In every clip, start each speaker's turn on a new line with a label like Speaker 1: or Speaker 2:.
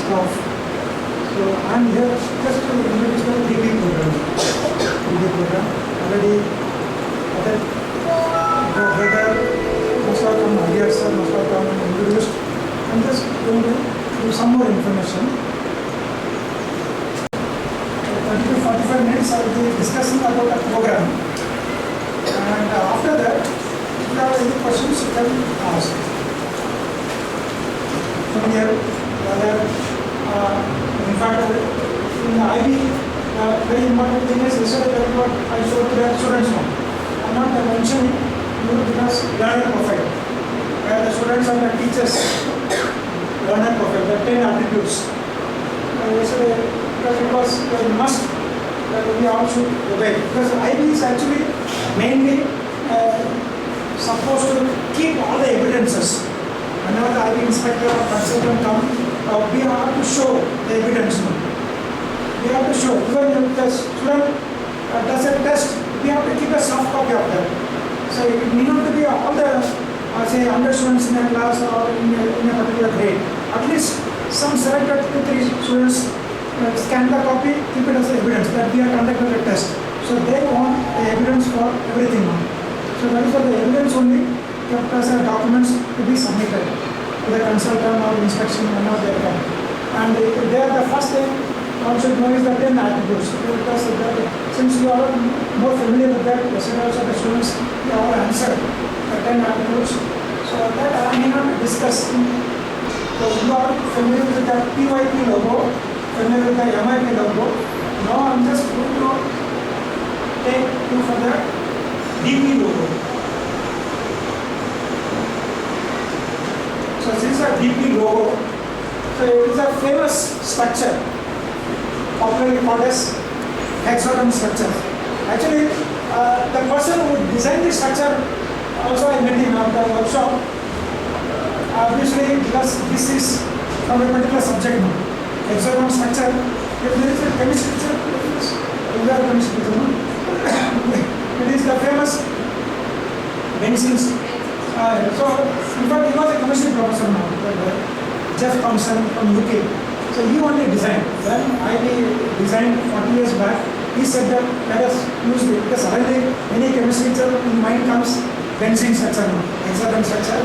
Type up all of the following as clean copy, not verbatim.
Speaker 1: staff. So I'm here just to introduce the DP program. DP program already other brother must have come earlier, sir must have come and introduced. I'm just going to do some more information. 30 to 45 minutes I will be discussing about the program. And after that, if you have any questions, you can ask. From here, in fact, in the IB, very important thing is yesterday what I showed to the students now. I'm not mentioning because learner profile, where the students and the teachers learner profile, the 10 attributes. Yesterday, because it was a must that we all should obey. Because IB is actually mainly supposed to keep all the evidences. Whenever the IB inspector or consultant come, we have to show the evidence. We have to show. Even if the student does a test, we have to keep a soft copy of that. So it need not to be all the say 100 students in a class or in a particular grade. At least some selected 2-3 students scan the copy, keep it as evidence that we have conducted a test. So they want the evidence for everything. So that is why the evidence only kept as documents to be submitted to the consultant or inspection whenever they come. And they are the first thing one should know is the 10 attributes. Because since you are more familiar with that, yesterday also the students they all answered the 10 attributes. So that I may not discuss. So you are familiar with the PYP logo, familiar with the MIP logo. Now I'm just going to take you for the DP logo. So this is a DP logo. So it is a famous structure, popularly called as hexagon structure. Actually, the person who designed the structure, also I met him at the workshop. Obviously, because this is from a particular subject now. Hexagon structure. If there is a chemistry teacher, we are a chemistry teacher. It is the famous Benson's. So, in fact, he was a chemistry professor now, Jeff Thompson from UK. So he only designed. When I designed 40 years back, he said that let us use it because already any chemistry teacher in mind comes Benzene structure now, hexagon structure.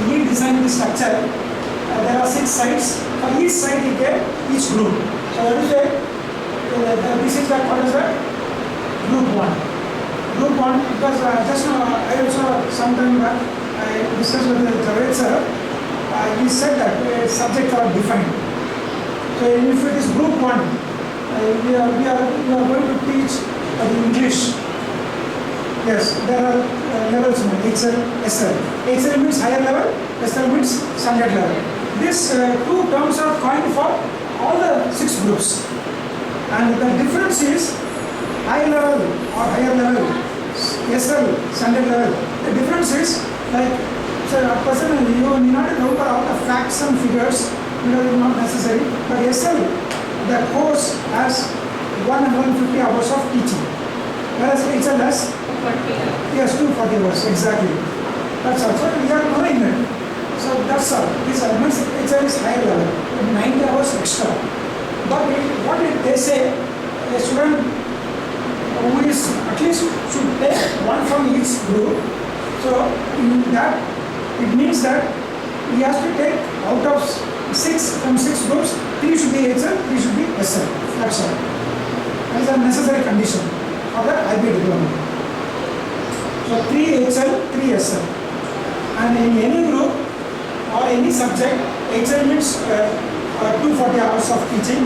Speaker 1: He designed the structure. There are 6 sides. For each side he gave each group. So that is why this is what is that? Group 1. Group 1, because just now I also sometime back I discussed with the Javed sir. He said that subjects are defined. So if it is group 1, we are going to teach English. Yes, there are levels now, HL, SL. HL means higher level, SL means standard level. These 2 terms are coined for all the 6 groups. And the difference is high level or higher level, SL, standard level. The difference is like, so a person, you need not remember all the facts and figures, because it is not necessary. But SL, the course has 150 hours of teaching. Whereas HL has 240 yes, 240 hours, exactly. That's all. So we are knowing it. So that's all. This means HL is higher level, 90 hours extra. But what they say, a student who is at least should take 1 from each group. So in that, it means that he has to take out of 6 from 6 groups, 3 should be HL, 3 should be SL. That's all. That is a necessary condition for the IB diploma. So 3 HL, 3 SL. And in any group or any subject, HL means 240 hours of teaching,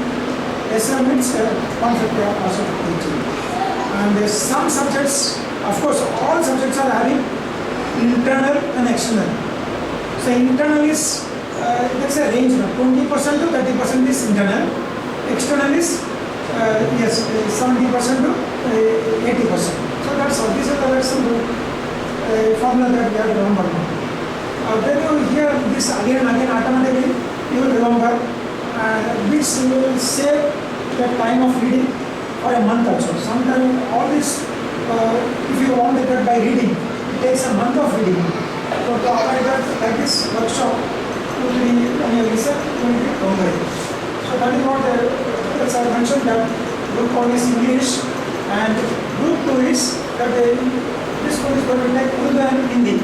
Speaker 1: SL means 150 hours of teaching. And some subjects, of course, all subjects are having internal and external. So internal is, that's a range, 20% to 30% is internal. External is, 70% to 80%. So that's all. This is the simple formula that we have to remember now. Then you hear this again and again automatically, you will remember, which will save the time of reading for a month also. Sometimes all this, if you want to get by reading, it takes a month of reading. So to avoid that, like this workshop, when you listen, you will get longer. So that is what as I mentioned that group 1 is English and group 2 is that this one is going to take Urdu and Hindi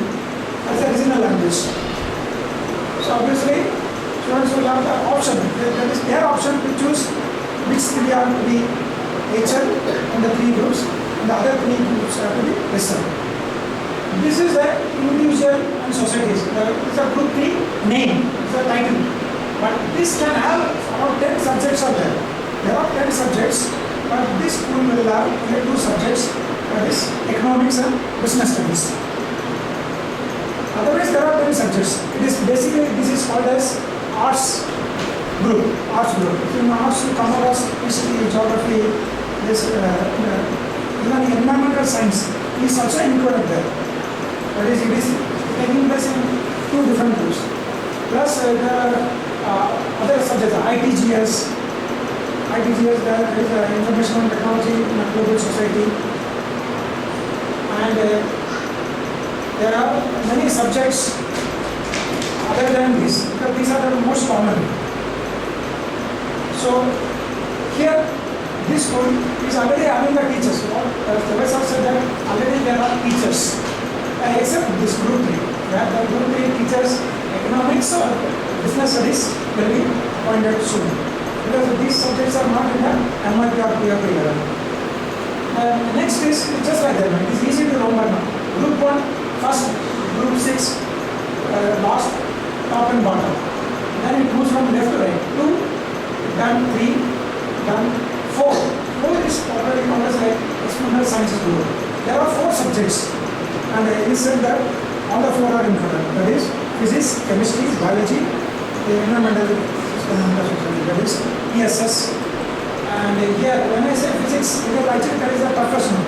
Speaker 1: as a regional language. So obviously students will have the option, that is their option to choose which 3 are to be HL in the 3 groups and the other 3 groups are to be SL. This is the individual and societies. It's a group 3 name, it's a title. But this can have around 10 subjects are there. There are 10 subjects, but this school will have only 2 subjects, that is economics and business studies. Otherwise there are 10 subjects. It is basically, this is called as arts group. In arts you come across history, geography, this even environmental science is also included there. That is, it is taking place in 2 different groups. Plus there are other subjects, ITGS, there is information and technology in a global society. And there are many subjects other than this, because these are the most common. So here, this school is already having the teachers. The professor said that already there are teachers, except this group 3. Where the group 3 teachers, economics or business studies will be appointed soon. Because these subjects are not in the MIP or PRP level. Next is just like that. It is easy to remember now. Group 1, first, group 6, last, top and bottom. Then it moves from left to right. 2, done 3, done 4. 4 is already called as experimental sciences group. There are 4 subjects, and it is said that all the 4 are included. That is physics, chemistry, biology, environmental system, that is ESS. And here, when I say physics, because actually that is the toughest one.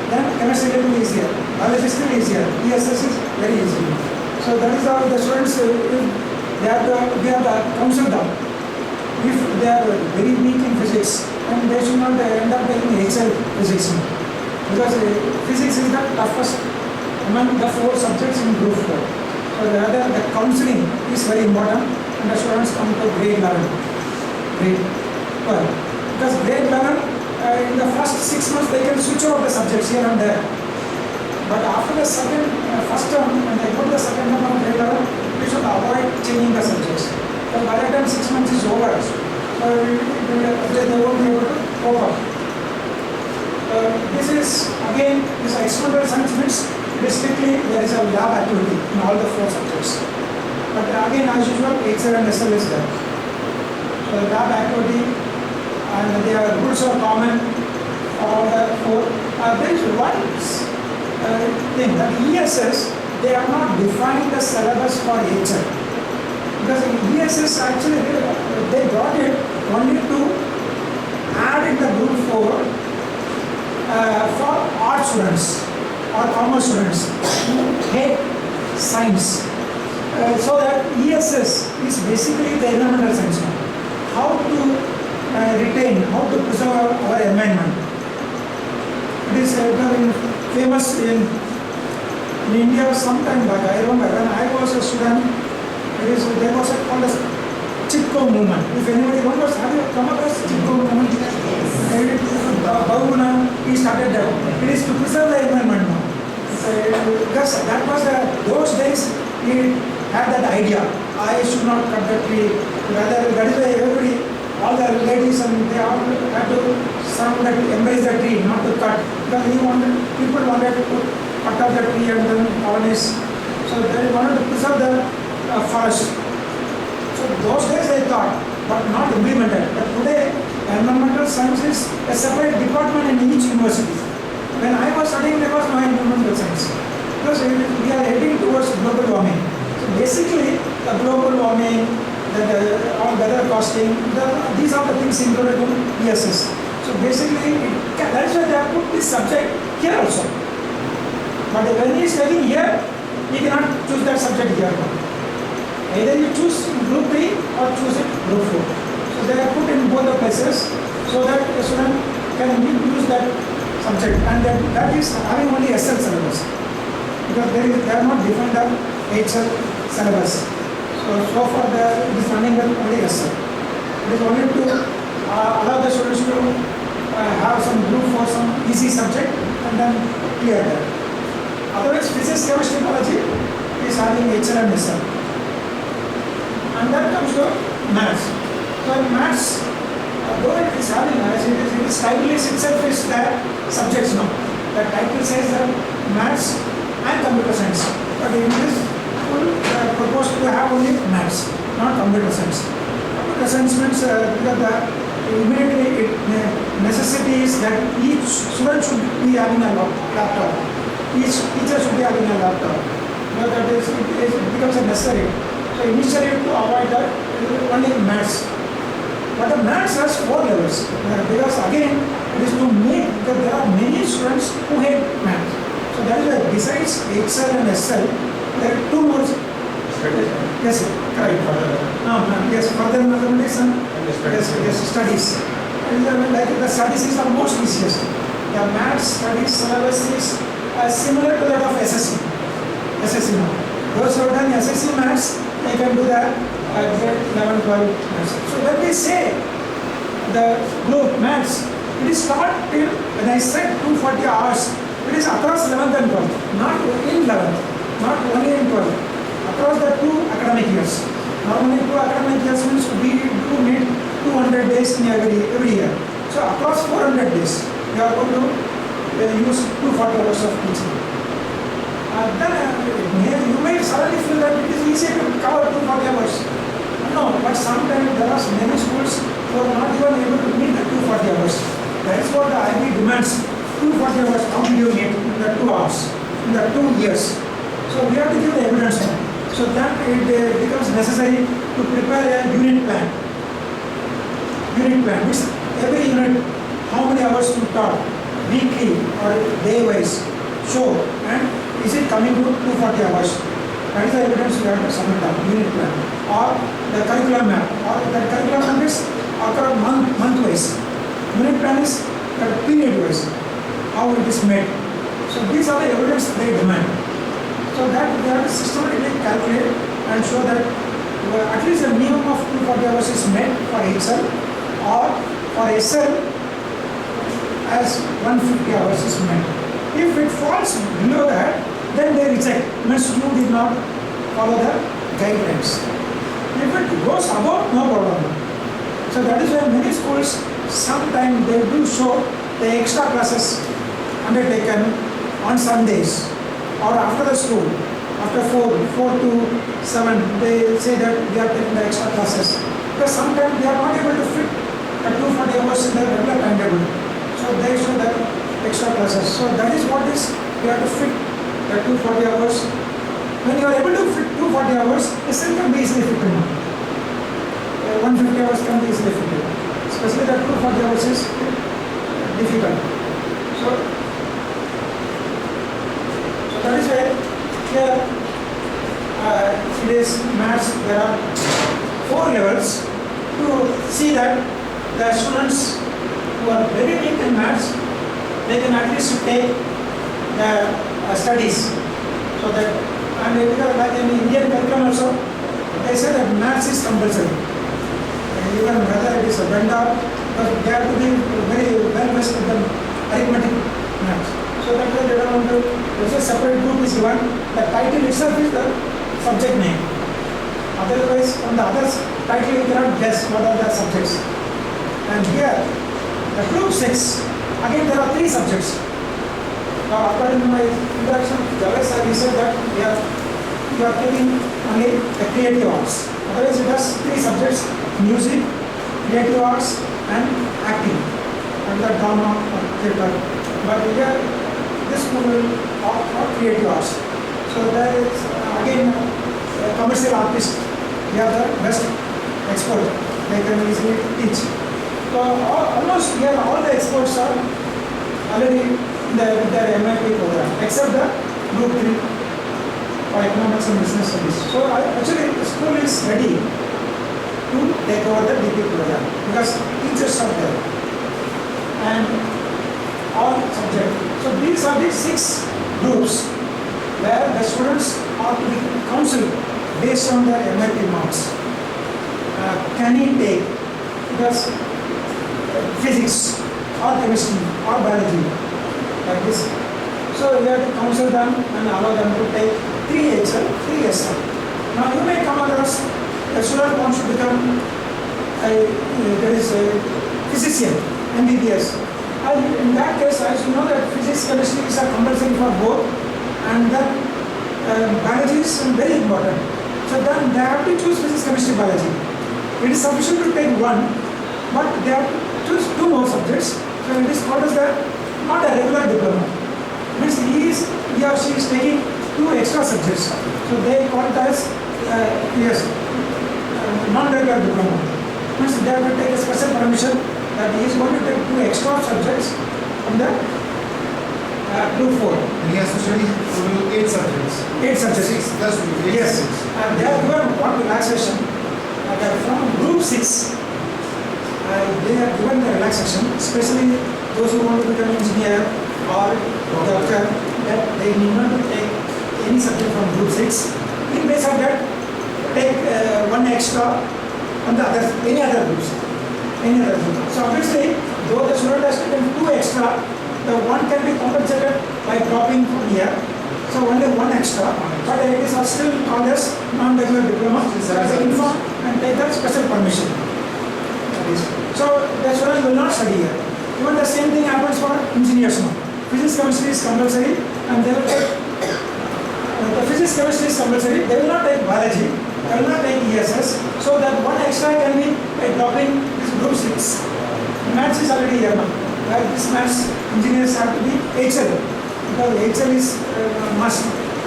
Speaker 1: Then chemistry is a little easier, biology is still easier, ESS is very easy. So that is how the students, we have to counsel them. If they are very weak in physics, then they should not end up taking HL physics. Because physics is the toughest among the 4 subjects in group 4. So the counseling is very important, and the students come to grade 11. Grade 12. Because grade 11, in the first 6 months they can switch over the subjects here and there. But after the first term, when they go to the second term of grade 11, we should avoid changing the subjects. Because by the time 6 months is over, they won't be able to cope up. This is again, this experimental science means basically there is a lab activity in all the 4 subjects. But again, as usual, HL and SL is there. So the lab activity and their rules are common for all the 4. There is one thing that ESS, they are not defining the syllabus for HL. Because in ESS actually they brought it only to add in the group 4 for art students or commerce students who hate science. So that ESS is basically the environmental science now. How to retain, how to preserve our environment. It is famous in India some time back. I remember when I was a student, there was a called as Chipko movement. If anybody remembers, have you come across Chipko movement? Yes. Bahuna, he started that. It is to preserve the environment now. Because that was those days he had that idea. I should not cut the tree. Rather, that is why everybody, all the ladies and they all had to embrace the tree, not to cut. Because people wanted to cut off the tree and then colonize. So they wanted to preserve the forest. So those days they thought, but not implemented. But today, environmental science is a separate department in each university. When I was studying, there was no environmental science. Because we are heading towards global warming. So basically, the global warming, all weather costing, these are the things included in ESS. So basically, that is why they have put this subject here also. But when he is studying here, he cannot choose that subject here. Either you choose group 3 or choose it group 4. So they are put in both the places so that the student can use that subject, and that is having only SL syllabus. Because they are not defined the HL syllabus. So far it is running with only SL. It is only to allow the students to have some group for some easy subject and then clear that. Otherwise, physics, chemistry, biology is having HL and SL. And then comes to maths. So in maths, though it is having, as it is title itself is the subjects now. The title says that maths and computer science. But in this, proposed to have only maths, not computer science. Computer science means because the immediately necessity is that each student should be having a laptop. Each teacher should be having a laptop. But that is, it becomes a necessary. So initially to avoid that, only maths. But the maths has 4 levels. Because again, it is to make, because there are many students who hate maths. So that is why besides HL and SL, there are 2 more. Yes, correct. Yes, further mathematics and yes, studies. And like the studies is the most easiest. The maths studies syllabus is similar to that of SSC. SSC now. Those who have done SSC maths, they can do that grade 11, 12 maths. So when we say the group maths, it is not till, when I said 240 hours, it is across 11th and 12th, not in 11th, not only in 12th, across the 2 academic years. Normally 2 academic years means we do need 200 days in every year. So across 400 days, we are going to use 240 hours of teaching. Then you may suddenly feel that it is easy to cover 240 hours. No, but sometimes there are many schools who are not even able to meet the 240 hours. That is what the IB demands. 240 hours, how do you need in the 2 hours, in the 2 years? So we have to give the evidence now. So then it becomes necessary to prepare a unit plan. Unit plan means every unit, how many hours to taught, weekly or day-wise, show, and is it coming to 240 hours? That is the evidence we have to submit up, unit plan. Or the curriculum map, or the curriculum map is month-wise. Unit plan is period-wise, how it is made. So these are the evidence they demand. So that we have to systematically calculate and show that at least a minimum of 240 hours is met for HL, or for SL as 150 hours is met. If it falls below that, then they reject, means you did not follow the guidelines. If it goes above, no problem. So that is why many schools, sometimes they do show the extra classes undertaken on Sundays or after the school, after 4 to 7, they say that we are taking the extra classes. Because sometimes they are not able to fit the 240 hours in the regular timetable. So they show that extra classes. So that is what is, we have to fit the 240 hours. When you are able to fit 240 hours, SL can be easily fitted now. 150 hours can be easily fitted. Especially that 240 hours is difficult. So that is why here it is maths. There are 4 levels to see that the students who are very weak in maths, they can at least take the studies. So that, and because like in Indian curriculum also, they say that maths is compulsory. And even whether it is a vendor, because they have to be very well versed with the arithmetic maths. So that way they don't want to, there's a separate group is given, the title itself is the subject name. Otherwise, on the other title you cannot guess what are the subjects. And here, the group 6, again there are 3 subjects. Now according to my introduction, Nagesh sir said that you are taking only the creative arts. Otherwise it has 3 subjects, music, creative arts and acting, and the drama or theatre. But here, this school will opt for creative arts. So there is again commercial artists, they are the best expert, they can easily teach. So almost here all the experts are already in their MIP program, except the group 3 for economics and business studies. So actually the school is ready to take over the DP program because teachers are there and all subjects. So these are the 6 groups where the students are to be counseled based on their MIP marks. Can he take because physics or chemistry or biology like this. So you have to counsel them and allow them to take 3 HL, 3 SL. Now you may come across a student wants to become there is a physician, MBBS. In that case, as you know that physics, chemistry is a compulsory for both, and then biology is very important. So then they have to choose physics, chemistry, biology. It is sufficient to take one, but they have to choose 2 more subjects. So it is called as not a regular diploma. Means he or she is taking 2 extra subjects. So they call it as non-regular diploma. Means they have to take a special permission that he is going to take 2 extra subjects from the group 4.
Speaker 2: And he has to study 8 subjects.
Speaker 1: 8 subjects.
Speaker 2: 6 plus 2.
Speaker 1: Yes. And they have given one relaxation. From group 6, they have given the relaxation, especially those who want to become engineer or doctor, that they need not to take any subject from group 6. In place of that, take 1 extra on the other, any other groups. So obviously, though the student has taken 2 extra, the one can be compensated by dropping from here. So only 1 extra, but it is still called as non-regular diploma. Inform and take that special permission. So the student will not study here. Even the same thing happens for engineers now. Physics, chemistry is compulsory, and they will take the physics, chemistry is compulsory. They will not take biology. They will not take ESS. So that 1 extra can be by dropping this group 6. Maths is already here now. Where this maths engineers have to be HL, because HL is must.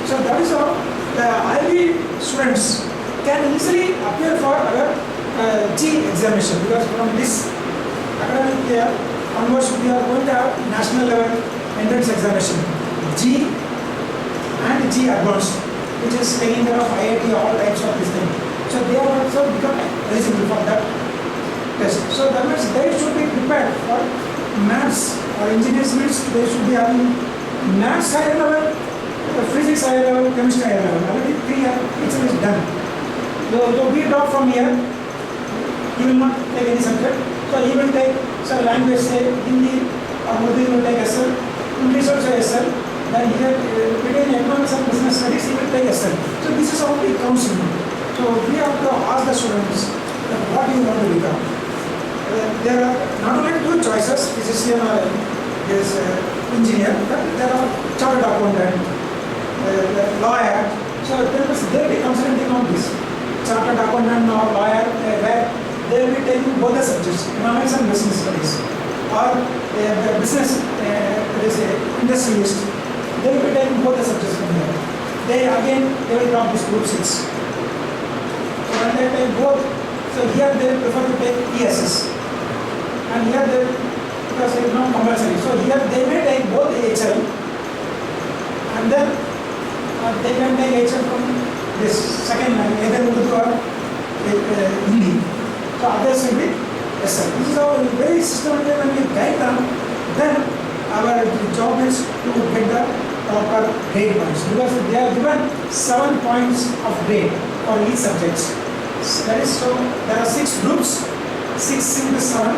Speaker 1: So that is how the IB students can easily appear for our G examination, because from this academic year onwards we are going to have national level entrance examination, G and G advanced, which is taking care of IIT, all types of this thing. So they are also become eligible for that test. So that means they should be prepared for maths or engineers means they should be having maths higher level, physics higher level, chemistry higher level. Already 3 each is done. So we drop from here, he will not take any subject. So he will take some language, say Hindi or Urdu, he will take SL, English also SL. Then here between economics and business studies, he will take SL. So this is how we counsel. So we have to ask the students that what do you want to become. There are not only 2 choices, physician or engineer, but there are chartered accountant, lawyer. So they will be concentrating on this. Chartered accountant or lawyer, where they will be taking both the subjects, economics and business studies. Or business, industrialist, they will be taking both the subjects from here. They will drop this group 6. So when they take both, so here they prefer to take ESS. And here they, because it is not compulsory. So here they may take both HL, and then they can take HL from this second line, either Urdu or Hindi. So others will be SL. This is how very systematically when we guide them, then our job is to get the proper grade points, because they are given 7 points of grade for each subject. So that is, so there are 6 groups. 6 into 7,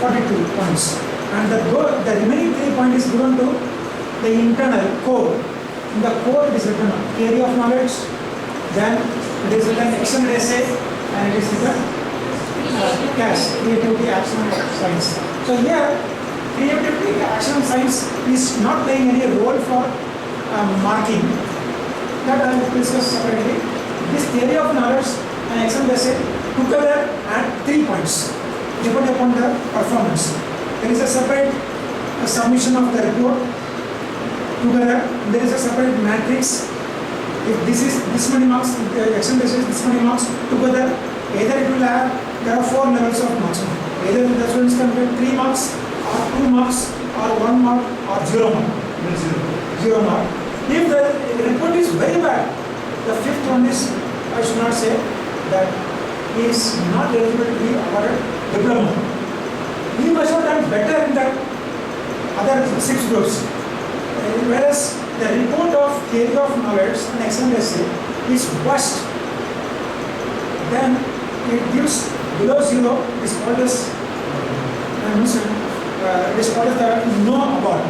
Speaker 1: 42 points. And the remaining 3 points is given to the internal core. In the core it is written theory of knowledge, then it is written extended essay, and it is written CAS, creativity, action and science. So here, creativity, action and science is not playing any role for marking. That I will discuss separately. This theory of knowledge and extended essay together at 3 points. Depend upon the performance. There is a separate submission of the report. Together, there is a separate matrix. If this is this many marks, the extended is this many marks, together, either it will have, there are 4 levels of marks. Either the students can get 3 marks, or 2 marks, or 1 mark, or 0 mark. 0 mark. If the report is very bad, the 5th one is, I should not say, that he is not eligible to be awarded diploma. He must have done better in the other 6 groups. Whereas the report of theory of knowledge and extended essay is worst, then it gives Below 0 is called as it is called as the no award.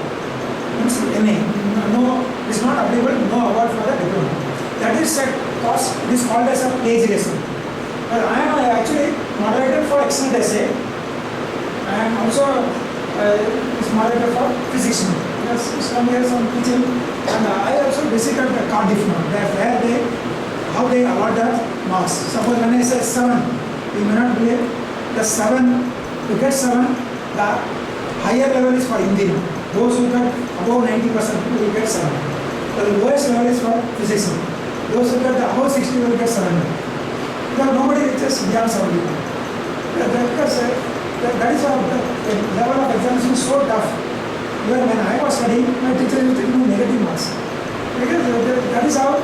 Speaker 1: Means NA. No, it is not available, no award for the diploma. That is it is called as a plagiarism. But I am actually moderated for excellent essay. I am also is moderator for physics. Yes, some years on teaching, and I also visited the Cardiff now, where how they award the marks. Suppose when I say 7, you may not believe the 7, to get 7, the higher level is for Indian. Those who get above 90% will get 7. The lowest level is for physics. Those who get above 60 will get 7. Because nobody reaches beyond 70. Because that is how the level of examination is so tough. Even when I was studying, my teacher used to give me negative marks. Because that is how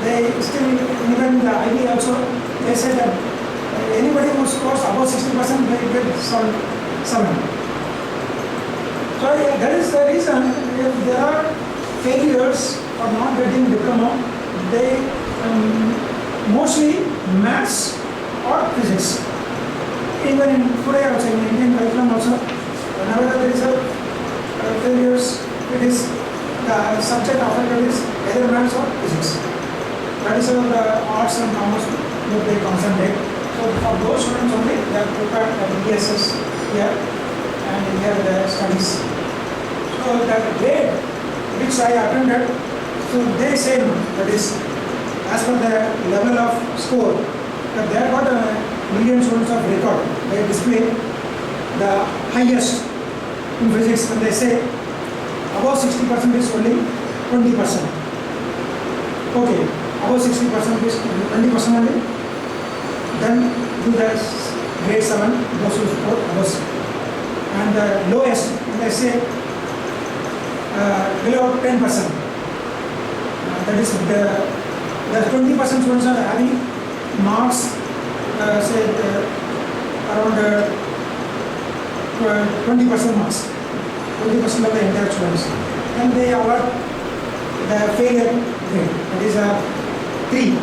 Speaker 1: they still, even the IB also, they said that anybody who scores above 60% may get 7. So that is the reason. If there are failures for not getting diploma, they mostly maths or physics. Even in today also, in Indian curriculum also, whenever there is a failures, it is the subject affected is either maths or physics. That is how the arts and commerce would they concentrate. So for those students only, they are prepared for the ESS here and here the studies. So that grade which I attended, so they say that is as per the level of score, that they have got a million students of record. They display the highest in physics, and they say above 60% is only 20%. Okay, above 60% is 20% only. Then do the grade 7, those who score above. And the lowest, they say below 10%. That is the 20% students are having marks, say around 20% marks, 20% of the entire students. And they award the failure grade, that is a 3.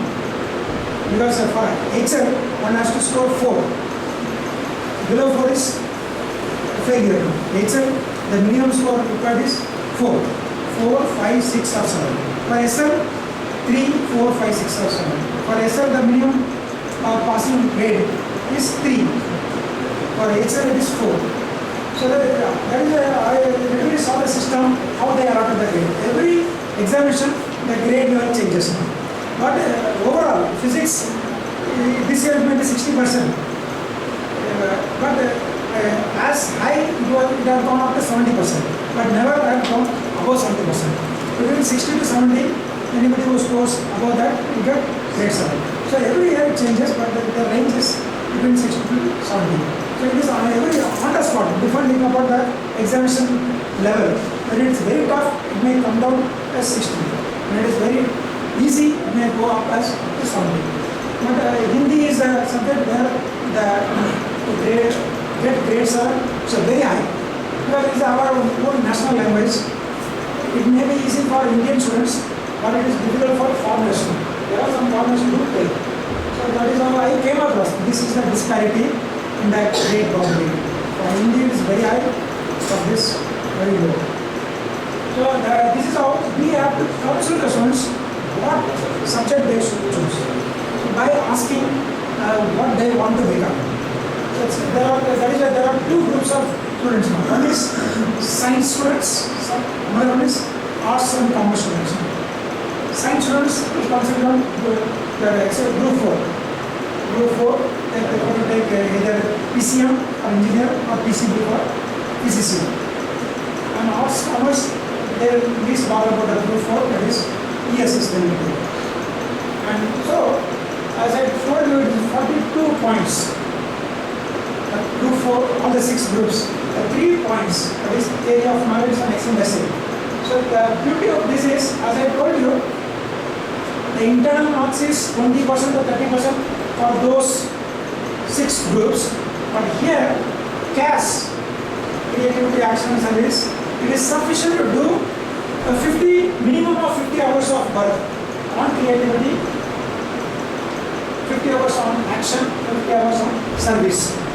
Speaker 1: Because for Excel, one has to score 4. Below 4 is failure. Excel, the minimum score required is 4. 4, 5, 6 or 7. For SL, 3, 4, 5, 6 or 7. For SL, the minimum passing grade is 3. For HL, it is 4. So that is I really saw the system, how they allotted the grade. Every examination, the grade level changes. But overall, physics, this year it may be 60%. But as high, it has gone up to 70%. But never had gone above 70%. Between 60 to 70, anybody who scores above that, you get grade 7. So every year it changes, but the range is between 60 to 70. So it is on the spot, depending upon the examination level. When it is very tough, it may come down as 60. When it is very easy, it may go up as 70. But Hindi is a subject where the grades are so very high. Because it is our own national language. It may be easy for Indian students, but it is difficult for foreigners. There are some foreigners who do take. So that is how I came across. This is the disparity in the grade boundary. For Hindi it is very high, for this very low. So this is how we have to counsel the students what subject they should choose. So by asking what they want to become. So there are two groups of students now. One is science students, another one is arts and commerce students. Science students is considered on group 4. Group 4, they prefer to take either PCM or engineer or PCB or PCC. And arts commerce, they least bother about the group 4, that is ESS they will do. And so, as I told you, it is 42 points. Group 4, all the 6 groups, 3 points, that is area of knowledge and excellent essay. So the beauty of this is, as I told you, the internal marks is 20% or 30% for those 6 groups. But here, CAS, creativity, action and service, it is sufficient to do a minimum of 50 hours of work on creativity, 50 hours on action, 50 hours on service.